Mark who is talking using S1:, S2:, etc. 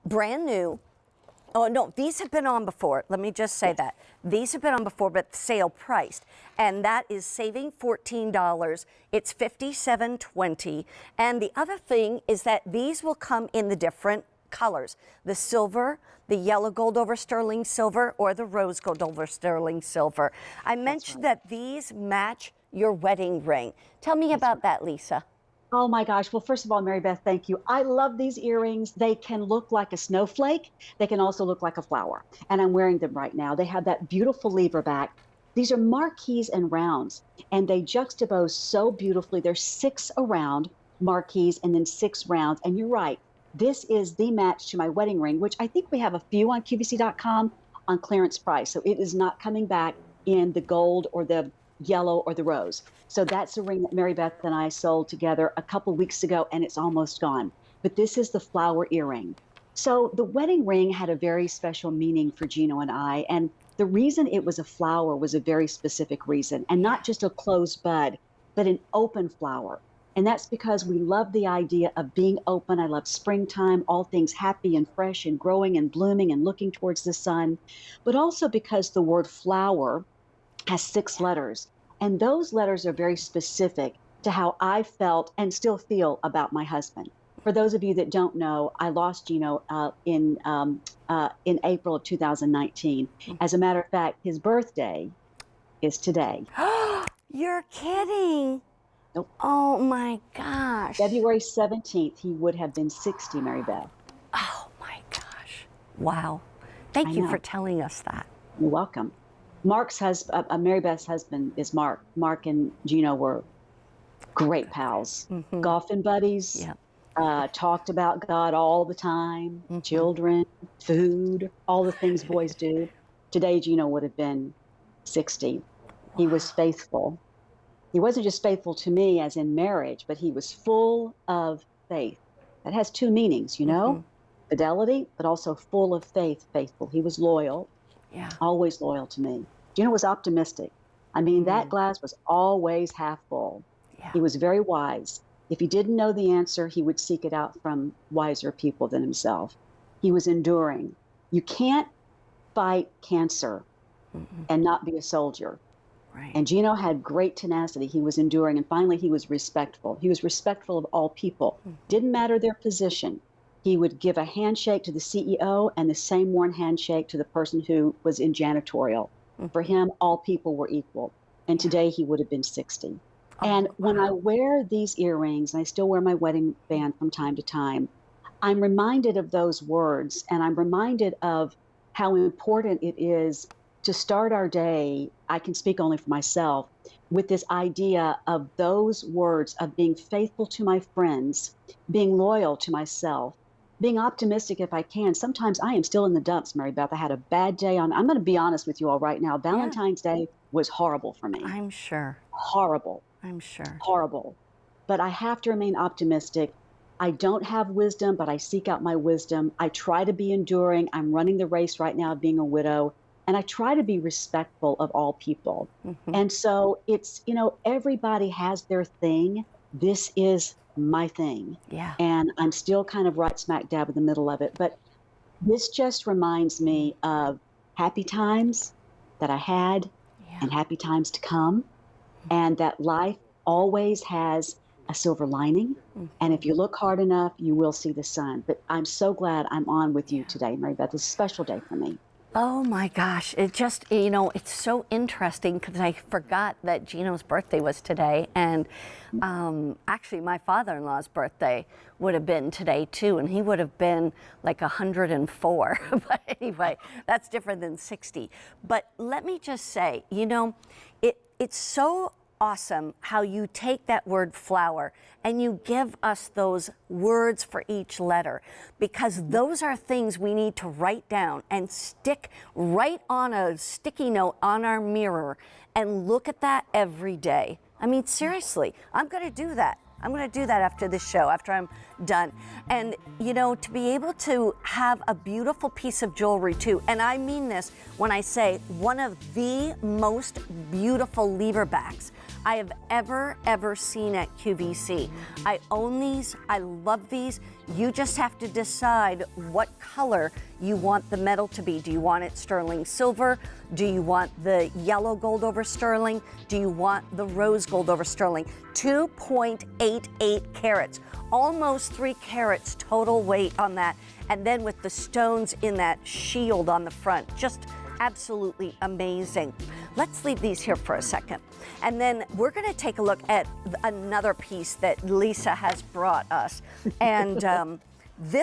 S1: brand new. Oh, no, these have been on before. Let me just say that. These have been on before, but sale priced. And that is saving $14. It's $57.20. And the other thing is that these will come in the different colors. The silver, the yellow gold over sterling silver, or the rose gold over sterling silver. I mentioned that these match your wedding ring. Tell me about that, Lisa.
S2: Oh my gosh. Well, first of all, Mary Beth, thank you. I love these earrings. They can look like a snowflake. They can also look like a flower. And I'm wearing them right now. They have that beautiful lever back. These are marquise and rounds, and they juxtapose so beautifully. There's 6 around marquise and then 6 rounds. And you're right. This is the match to my wedding ring, which I think we have a few on QVC.com on clearance price. So it is not coming back in the gold or the yellow or the rose. So that's a ring that Mary Beth and I sold together a couple weeks ago, and it's almost gone. But this is the flower earring. So the wedding ring had a very special meaning for Gino and I, and the reason it was a flower was a very specific reason, and not just a closed bud, but an open flower. And that's because we love the idea of being open. I love springtime, all things happy and fresh and growing and blooming and looking towards the sun, but also because the word flower has 6 letters. And those letters are very specific to how I felt and still feel about my husband. For those of you that don't know, I lost Gino in April of 2019. As a matter of fact, his birthday is today.
S1: You're kidding.
S2: Nope.
S1: Oh my gosh.
S2: February 17th, he would have been 60, Mary Beth.
S1: Oh my gosh. Wow. Thank you for telling us that.
S2: You're welcome. Mark's husband, Mary Beth's husband is Mark. Mark and Gino were great pals, golfing buddies, talked about God all the time, children, food, all the things boys do. Today, Gino would have been 60. He was faithful. He wasn't just faithful to me as in marriage, but he was full of faith. That has 2 meanings, you know, fidelity, but also full of faith, faithful. He was loyal. Yeah. Always loyal to me. Gino was optimistic. I mean, that glass was always half full. Yeah. He was very wise. If he didn't know the answer, he would seek it out from wiser people than himself. He was enduring. You can't fight cancer and not be a soldier. Right. And Gino had great tenacity. He was enduring. And finally, he was respectful. He was respectful of all people. Didn't matter their position. He would give a handshake to the CEO and the same warm handshake to the person who was in janitorial. For him, all people were equal. And today he would have been 60. And when I wear these earrings, and I still wear my wedding band from time to time, I'm reminded of those words, and I'm reminded of how important it is to start our day, I can speak only for myself, with this idea of those words of being faithful to my friends, being loyal to myself, being optimistic if I can. Sometimes I am still in the dumps, Mary Beth. I had a bad day I'm going to be honest with you all right now. Valentine's Day was horrible for me.
S1: I'm sure.
S2: Horrible.
S1: I'm sure.
S2: Horrible. But I have to remain optimistic. I don't have wisdom, but I seek out my wisdom. I try to be enduring. I'm running the race right now of being a widow. And I try to be respectful of all people. And so it's, you know, everybody has their thing. This is my thing. Yeah. And I'm still kind of right smack dab in the middle of it. But this just reminds me of happy times that I had and happy times to come. And that life always has a silver lining. And if you look hard enough, you will see the sun. But I'm so glad I'm on with you today, Mary Beth. It's a special day for me.
S1: Oh my gosh, it just, you know, it's so interesting because I forgot that Gino's birthday was today. And actually my father-in-law's birthday would have been today too. And he would have been like 104. But anyway, that's different than 60. But let me just say, you know, it's so awesome how you take that word flower and you give us those words for each letter, because those are things we need to write down and stick right on a sticky note on our mirror and look at that every day. I mean, seriously, I'm going to do that. I'm going to do that after this show, after I'm done. And, you know, to be able to have a beautiful piece of jewelry, too, and I mean this when I say one of the most beautiful lever backs I have ever seen at QVC. I own these, I love these. You just have to decide what color you want the metal to be. Do you want it sterling silver? Do you want the yellow gold over sterling? Do you want the rose gold over sterling? 2.88 carats, almost 3 carats total weight on that. And then with the stones in that shield on the front, just absolutely amazing. Let's leave these here for a second. And then we're going to take a look at another piece that Lisa has brought us. And this